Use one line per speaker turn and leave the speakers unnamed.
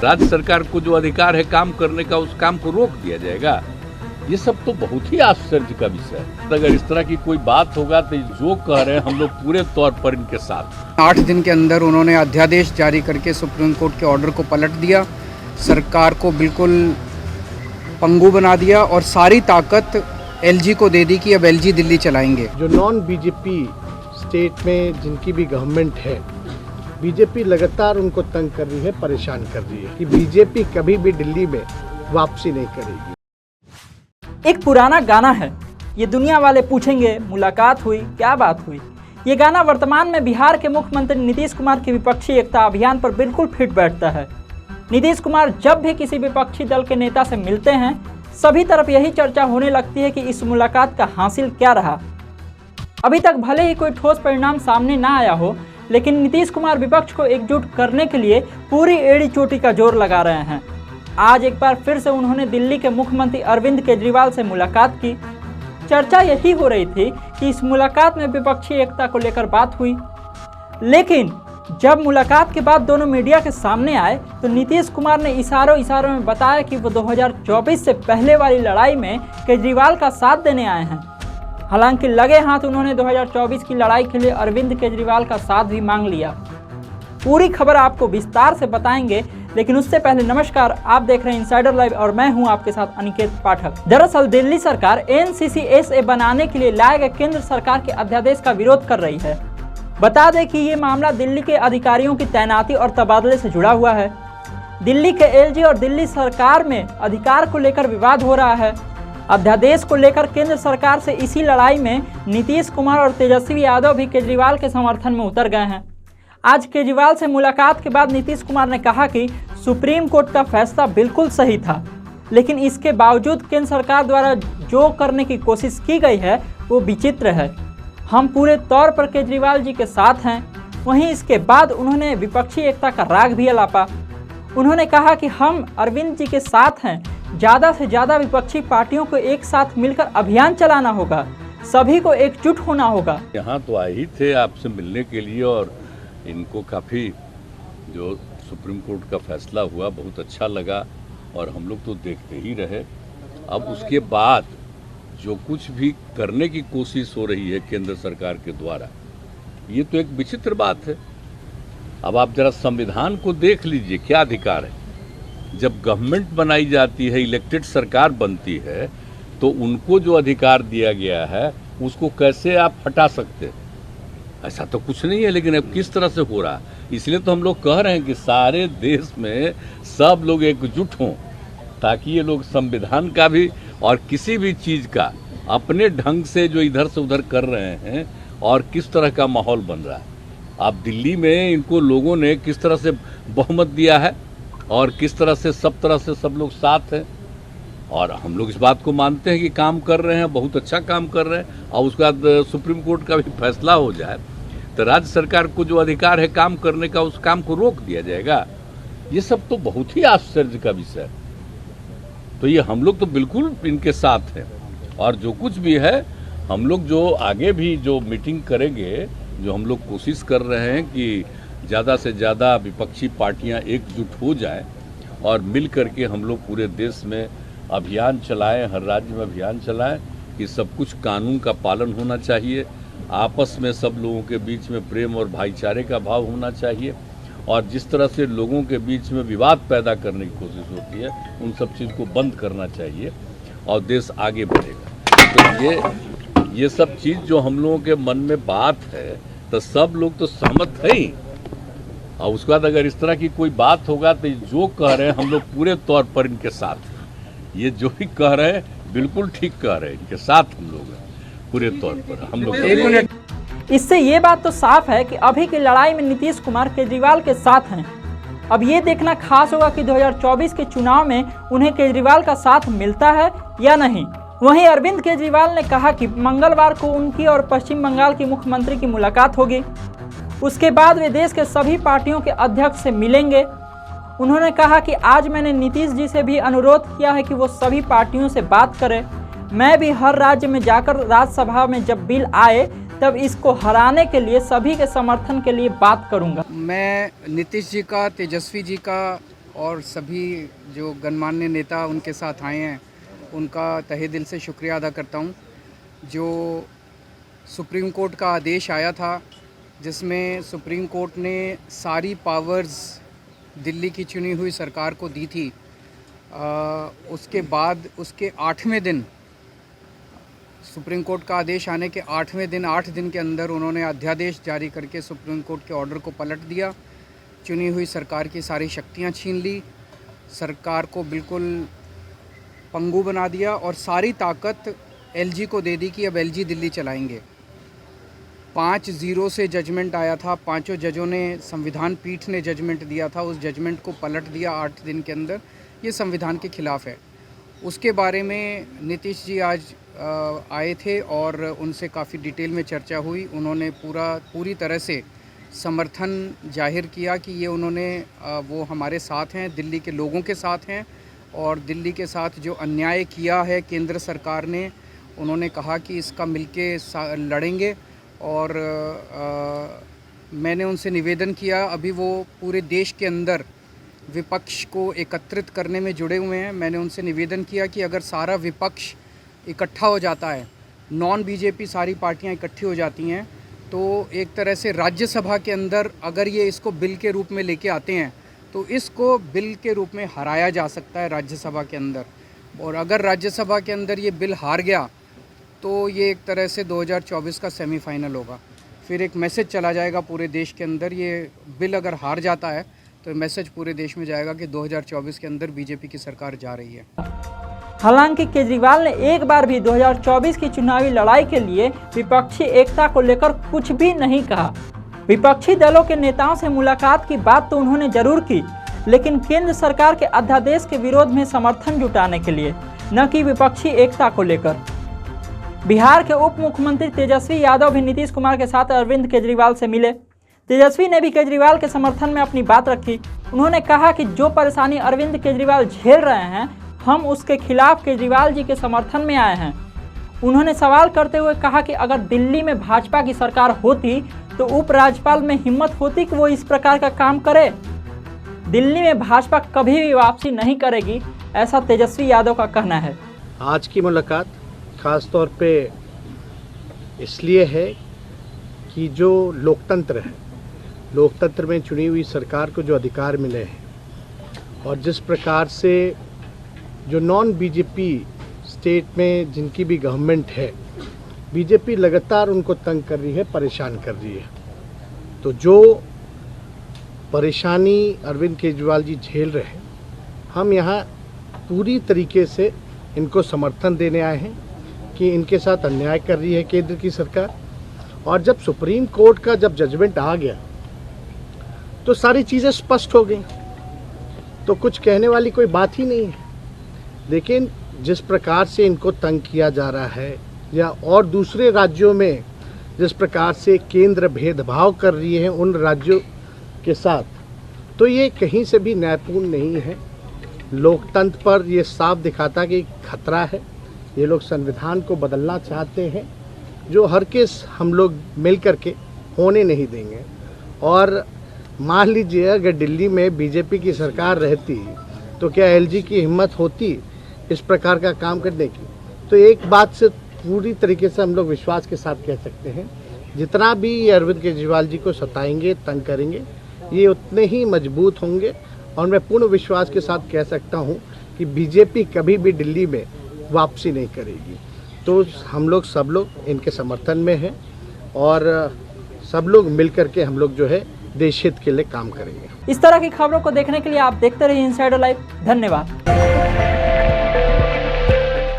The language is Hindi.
राज्य सरकार को जो अधिकार है काम करने का, उस काम को रोक दिया जाएगा। ये सब तो बहुत ही आश्चर्य का विषय है। अगर इस तरह की कोई बात होगा तो जो कह रहे हैं हम लोग पूरे तौर पर इनके साथ।
8 दिन के अंदर उन्होंने अध्यादेश जारी करके सुप्रीम कोर्ट के ऑर्डर को पलट दिया, सरकार को बिल्कुल पंगु बना दिया और सारी ताकत एलजी को दे दी कि अब एलजी दिल्ली चलाएंगे।
जो नॉन बीजेपी स्टेट में जिनकी भी गवर्नमेंट है, बीजेपी लगातार उनको तंग कर रही है, परेशान कर रही है कि बीजेपी कभी भी दिल्ली में वापसी नहीं करेगी।
एक पुराना गाना है, ये दुनिया वाले पूछेंगे मुलाकात हुई क्या बात हुई। ये गाना वर्तमान में बिहार के मुख्यमंत्री नीतीश कुमार के विपक्षी एकता अभियान पर बिल्कुल फिट बैठता है। नीतीश कुमार जब भी किसी विपक्षी दल के नेता से मिलते हैं, सभी तरफ यही चर्चा होने लगती है कि इस मुलाकात का हासिल क्या रहा। अभी तक भले ही कोई ठोस परिणाम सामने ना आया हो, लेकिन नीतीश कुमार विपक्ष को एकजुट करने के लिए पूरी एड़ी चोटी का जोर लगा रहे हैं। आज एक बार फिर से उन्होंने दिल्ली के मुख्यमंत्री अरविंद केजरीवाल से मुलाकात की। चर्चा यही हो रही थी कि इस मुलाकात में विपक्षी एकता को लेकर बात हुई, लेकिन जब मुलाकात के बाद दोनों मीडिया के सामने आए तो नीतीश कुमार ने इशारों में बताया कि वो 2024 से पहले वाली लड़ाई में केजरीवाल का साथ देने आए हैं। हालांकि लगे हाथ उन्होंने 2024 की लड़ाई के लिए अरविंद केजरीवाल का साथ भी मांग लिया। पूरी खबर आपको विस्तार से बताएंगे, लेकिन उससे पहले नमस्कार, आप देख रहे हैं इनसाइडर लाइव और मैं हूं आपके साथ अनिकेत पाठक। दरअसल दिल्ली सरकार एनसीसीएसए बनाने के लिए लाए गए केंद्र सरकार के अध्यादेश का विरोध कर रही है। बता दें कि ये मामला दिल्ली के अधिकारियों की तैनाती और तबादले से जुड़ा हुआ है। दिल्ली के एलजी और दिल्ली सरकार में अधिकार को लेकर विवाद हो रहा है। अध्यादेश को लेकर केंद्र सरकार से इसी लड़ाई में नीतीश कुमार और तेजस्वी यादव भी केजरीवाल के समर्थन में उतर गए हैं। आज केजरीवाल से मुलाकात के बाद नीतीश कुमार ने कहा कि सुप्रीम कोर्ट का फैसला बिल्कुल सही था, लेकिन इसके बावजूद केंद्र सरकार द्वारा जो करने की कोशिश की गई है वो विचित्र है। हम पूरे तौर पर केजरीवाल जी के साथ हैं। वहीं इसके बाद उन्होंने विपक्षी एकता का राग भी अलापा। उन्होंने कहा कि हम अरविंद जी के साथ हैं, ज़्यादा से ज़्यादा विपक्षी पार्टियों को एक साथ मिलकर अभियान चलाना होगा, सभी को एकजुट होना होगा।
यहाँ तो आए ही थे आपसे मिलने के लिए और इनको काफ़ी जो सुप्रीम कोर्ट का फैसला हुआ बहुत अच्छा लगा और हम लोग तो देखते ही रहे। अब उसके बाद जो कुछ भी करने की कोशिश हो रही है केंद्र सरकार के द्वारा, ये तो एक विचित्र बात है। अब आप जरा संविधान को देख लीजिए, क्या अधिकार है। जब गवर्नमेंट बनाई जाती है, इलेक्टेड सरकार बनती है, तो उनको जो अधिकार दिया गया है उसको कैसे आप हटा सकते हैं? ऐसा तो कुछ नहीं है, लेकिन अब किस तरह से हो रहा है। इसलिए तो हम लोग कह रहे हैं कि सारे देश में सब लोग एकजुट हों, ताकि ये लोग संविधान का भी और किसी भी चीज़ का अपने ढंग से जो इधर से उधर कर रहे हैं और किस तरह का माहौल बन रहा है। अब दिल्ली में इनको लोगों ने किस तरह से बहुमत दिया है और किस तरह से सब लोग साथ हैं, और हम लोग इस बात को मानते हैं कि काम कर रहे हैं, बहुत अच्छा काम कर रहे हैं। और उसके बाद सुप्रीम कोर्ट का भी फैसला हो जाए तो राज्य सरकार को जो अधिकार है काम करने का, उस काम को रोक दिया जाएगा। ये सब तो बहुत ही आश्चर्य का विषय है। तो ये हम लोग तो बिल्कुल इनके साथ हैं, और जो कुछ भी है हम लोग जो आगे भी जो मीटिंग करेंगे, जो हम लोग कोशिश कर रहे हैं कि ज़्यादा से ज़्यादा विपक्षी पार्टियां एकजुट हो जाएं और मिल करके हम लोग पूरे देश में अभियान चलाएं, हर राज्य में अभियान चलाएं कि सब कुछ कानून का पालन होना चाहिए, आपस में सब लोगों के बीच में प्रेम और भाईचारे का भाव होना चाहिए, और जिस तरह से लोगों के बीच में विवाद पैदा करने की कोशिश होती है उन सब चीज़ को बंद करना चाहिए और देश आगे बढ़ेगा। तो ये सब चीज़ जो हम लोगों के मन में बात है तो सब लोग तो सहमत है ही, और उसके बाद अगर इस तरह की कोई बात होगा तो जो कह रहे हैं हम लोग पूरे तौर पर इनके साथ हैं। ये जो भी कह रहे हैं बिल्कुल ठीक कह रहे हैं, इनके साथ हम लोग हैं पूरे तौर पर हम लोग।
इससे ये बात तो साफ है कि अभी की लड़ाई में नीतीश कुमार केजरीवाल के साथ हैं। अब ये देखना खास होगा कि 2024 के चुनाव में उन्हें केजरीवाल का साथ मिलता है या नहीं। वहीं अरविंद केजरीवाल ने कहा कि मंगलवार को उनकी और पश्चिम बंगाल की मुख्यमंत्री की मुलाकात होगी। उसके बाद वे देश के सभी पार्टियों के अध्यक्ष से मिलेंगे। उन्होंने कहा कि आज मैंने नीतीश जी से भी अनुरोध किया है कि वो सभी पार्टियों से बात करें। मैं भी हर राज्य में जाकर राज्यसभा में जब बिल आए तब इसको हराने के लिए सभी के समर्थन के लिए बात करूंगा।
मैं नीतीश जी का, तेजस्वी जी का और सभी जो गणमान्य नेता उनके साथ आए हैं उनका तहे दिल से शुक्रिया अदा करता हूं। जो सुप्रीम कोर्ट का आदेश आया था जिसमें सुप्रीम कोर्ट ने सारी पावर्स दिल्ली की चुनी हुई सरकार को दी थी, उसके बाद उसके 8वें दिन सुप्रीम कोर्ट का आदेश आने के 8वें दिन 8 दिन के अंदर उन्होंने अध्यादेश जारी करके सुप्रीम कोर्ट के ऑर्डर को पलट दिया। चुनी हुई सरकार की सारी शक्तियां छीन ली, सरकार को बिल्कुल पंगु बना दिया और सारी ताकत एलजी को दे दी कि अब एलजी दिल्ली चलाएंगे। 5-0 से जजमेंट आया था, पांचों जजों ने, संविधान पीठ ने जजमेंट दिया था, उस जजमेंट को पलट दिया 8 दिन के अंदर। ये संविधान के खिलाफ है। उसके बारे में नीतीश जी आज आए थे और उनसे काफ़ी डिटेल में चर्चा हुई। उन्होंने पूरी तरह से समर्थन जाहिर किया कि ये वो हमारे साथ हैं, दिल्ली के लोगों के साथ हैं और दिल्ली के साथ जो अन्याय किया है केंद्र सरकार ने, उन्होंने कहा कि इसका मिलके लड़ेंगे। और मैंने उनसे निवेदन किया, अभी वो पूरे देश के अंदर विपक्ष को एकत्रित करने में जुड़े हुए हैं। मैंने उनसे निवेदन किया कि अगर सारा विपक्ष इकट्ठा हो जाता है, नॉन बीजेपी सारी पार्टियां इकट्ठी हो जाती हैं, तो एक तरह से राज्यसभा के अंदर अगर ये इसको बिल के रूप में लेके आते हैं तो इसको बिल के रूप में हराया जा सकता है राज्यसभा के अंदर। और अगर राज्यसभा के अंदर ये बिल हार गया तो ये एक तरह से 2024 का सेमीफाइनल होगा। फिर एक मैसेज चला जाएगा पूरे देश के अंदर। ये बिल अगर हार जाता है तो मैसेज पूरे देश में जाएगा कि 2024 के अंदर बीजेपी की सरकार जा रही है।
हालांकि केजरीवाल ने एक बार भी 2024 की चुनावी लड़ाई के लिए विपक्षी एकता को लेकर कुछ भी नहीं कहा। विपक्षी दलों के नेताओं से मुलाकात की बात तो उन्होंने जरूर की, लेकिन केंद्र सरकार के अध्यादेश के विरोध में समर्थन जुटाने के लिए, न कि विपक्षी एकता को लेकर। बिहार के उप मुख्यमंत्री तेजस्वी यादव भी नीतीश कुमार के साथ अरविंद केजरीवाल से मिले। तेजस्वी ने भी केजरीवाल के समर्थन में अपनी बात रखी। उन्होंने कहा कि जो परेशानी अरविंद केजरीवाल झेल रहे हैं, हम उसके खिलाफ केजरीवाल जी के समर्थन में आए हैं। उन्होंने सवाल करते हुए कहा कि अगर दिल्ली में भाजपा की सरकार होती तो उपराज्यपाल में हिम्मत होती कि वो इस प्रकार का काम करे। दिल्ली में भाजपा कभी भी वापसी नहीं करेगी, ऐसा तेजस्वी यादव का कहना है।
आज की मुलाकात खास तौर पे इसलिए है कि जो लोकतंत्र है, लोकतंत्र में चुनी हुई सरकार को जो अधिकार मिले हैं और जिस प्रकार से जो नॉन बीजेपी स्टेट में जिनकी भी गवर्नमेंट है, बीजेपी लगातार उनको तंग कर रही है, परेशान कर रही है। तो जो परेशानी अरविंद केजरीवाल जी झेल रहे हैं, हम यहाँ पूरी तरीके से इनको समर्थन देने आए हैं कि इनके साथ अन्याय कर रही है केंद्र की सरकार। और जब सुप्रीम कोर्ट का जब जजमेंट आ गया तो सारी चीज़ें स्पष्ट हो गई, तो कुछ कहने वाली कोई बात ही नहीं है। लेकिन जिस प्रकार से इनको तंग किया जा रहा है या और दूसरे राज्यों में जिस प्रकार से केंद्र भेदभाव कर रही है उन राज्यों के साथ, तो ये कहीं से भी न्यायपूर्ण नहीं है। लोकतंत्र पर ये साफ दिखाता कि खतरा है। ये लोग संविधान को बदलना चाहते हैं, जो हर केस हम लोग मिल करके होने नहीं देंगे। और मान लीजिए अगर दिल्ली में बीजेपी की सरकार रहती तो क्या एलजी की हिम्मत होती इस प्रकार का काम करने की? तो एक बात से पूरी तरीके से हम लोग विश्वास के साथ कह सकते हैं, जितना भी ये अरविंद केजरीवाल जी को सताएंगे, तंग करेंगे, ये उतने ही मजबूत होंगे। और मैं पूर्ण विश्वास के साथ कह सकता हूँ कि बीजेपी कभी भी दिल्ली में वापसी नहीं करेगी। तो हम लोग सब लोग इनके समर्थन में हैं और सब लोग मिल करके हम लोग जो है देश हित के लिए काम करेंगे।
इस तरह की खबरों को देखने के लिए आप देखते रहिए इनसाइडर लाइव। धन्यवाद।